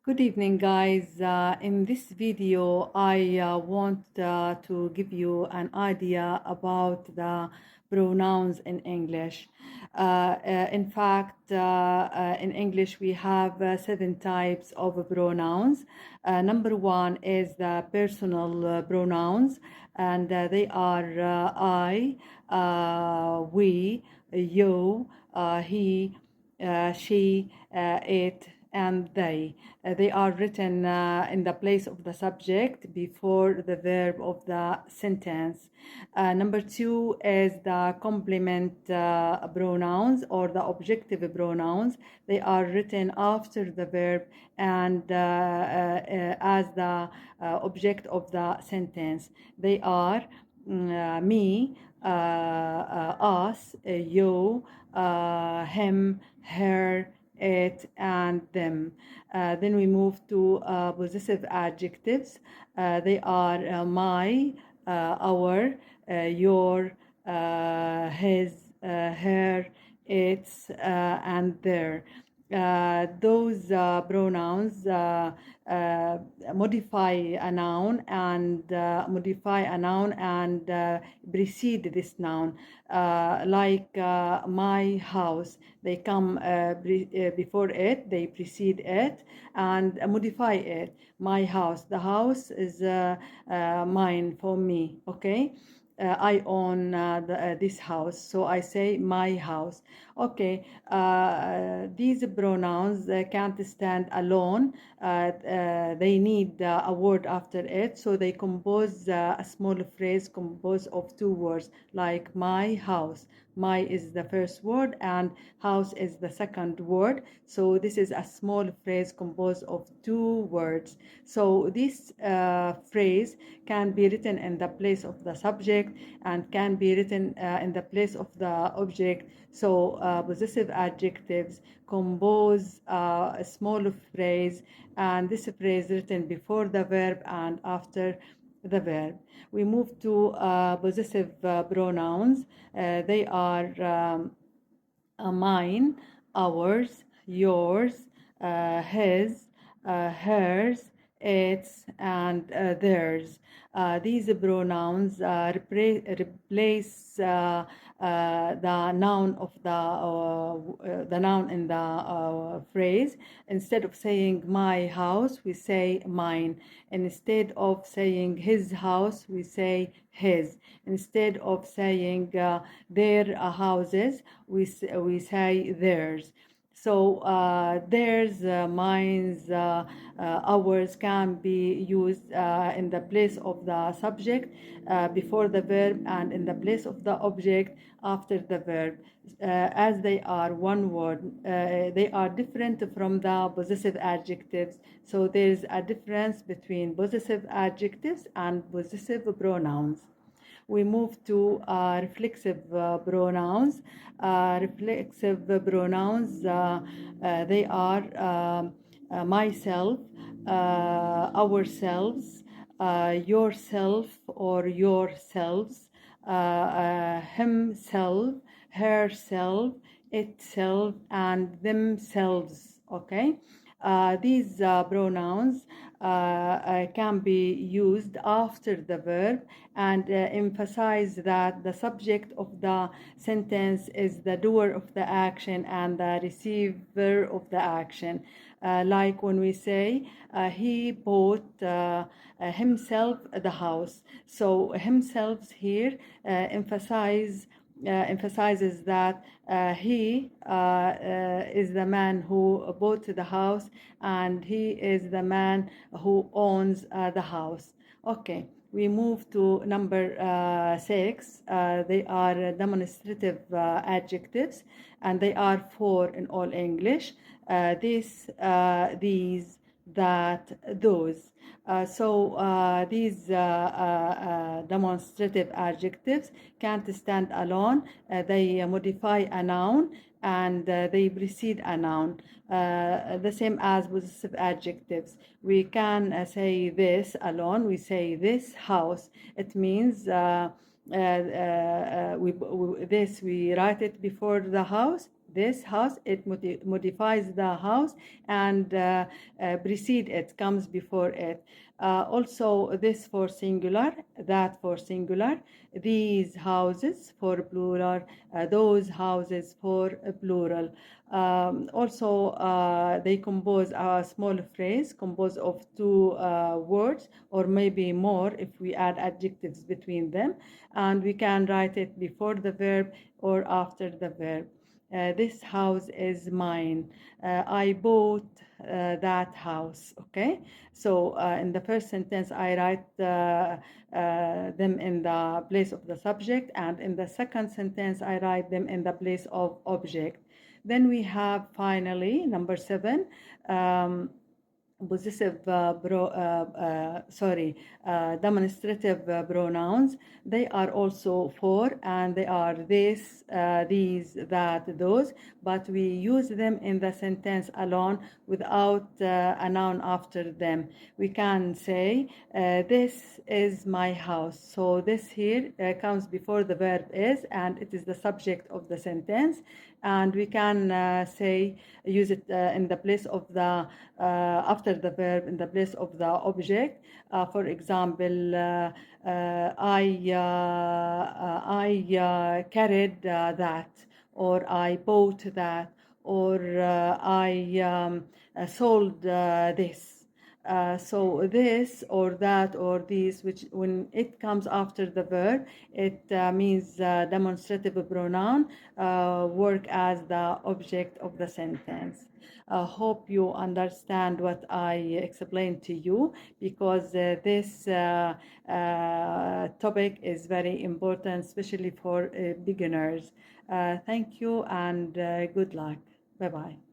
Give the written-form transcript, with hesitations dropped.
Good evening, guys. In this video, I want to give you an idea about the pronouns in English. In fact, in English, we have 7 types of pronouns. Number one is the personal pronouns, and they are I, we, you, he, she, it, and they. They are written in the place of the subject before the verb of the sentence. Number two is the complement pronouns or the objective pronouns. They are written after the verb and as the object of the sentence. They are me, us, you, him, her, it, and them. Then we move to possessive adjectives. They are my, our, your, his, her, its, and their. Those pronouns modify a noun and precede this noun, like my house. They come before it, they precede it and modify it. My house, the house is mine, for me, okay. I own this house, so I say my house. Okay, these pronouns can't stand alone. They need a word after it, so they compose a small phrase composed of 2 words, like my house. My is the first word and house is the second word, so this is a small phrase composed of 2 words. So this phrase can be written in the place of the subject and can be written in the place of the object. So possessive adjectives compose a small phrase, and this phrase written before the verb and after the verb. We move to possessive pronouns. They are mine, ours, yours, his, hers, its, and theirs. These pronouns replace the noun of the noun in the phrase. Instead of saying my house, we say mine. Instead of saying his house, we say his. Instead of saying their houses, we say theirs. So theirs, mine's, ours can be used in the place of the subject before the verb and in the place of the object after the verb. As they are one word, they are different from the possessive adjectives. So there is a difference between possessive adjectives and possessive pronouns. We move to reflexive pronouns. Reflexive pronouns, they are myself, ourselves, yourself or yourselves, himself, herself, itself, and themselves. Okay, these pronouns can be used after the verb and emphasize that the subject of the sentence is the doer of the action and the receiver of the action. Like when we say he bought himself the house. So himself here emphasizes that he is the man who bought the house and he is the man who owns the house. Okay, we move to number 6. They are demonstrative adjectives, and they are 4 in all English. This, these, that, those. These demonstrative adjectives can't stand alone. They modify a noun and they precede a noun. The same as possessive adjectives. We can say this alone. We say this house. It means this we write it before the house. this house, it modifies the house and precede it, comes before it. Also, this for singular, that for singular, these houses for plural, those houses for plural. Also, they compose a small phrase composed of two words, or maybe more if we add adjectives between them, and we can write it before the verb or after the verb. This house is mine. I bought that house. Okay, so in the first sentence, I write them in the place of the subject, and in the second sentence, I write them in the place of object. Then we have finally number 7. Possessive demonstrative pronouns. They are also for, and they are this, these, that, those, but we use them in the sentence alone without a noun after them. We can say this is my house. So this here comes before the verb is, and it is the subject of the sentence, and we can use it in the place of the after the verb, in the place of the object. For example, I carried that, or I bought that, or I sold this. So this or that or this, which when it comes after the verb, it means demonstrative pronoun, work as the object of the sentence. Hope you understand what I explained to you, because this topic is very important, especially for beginners. Thank you and good luck. Bye bye.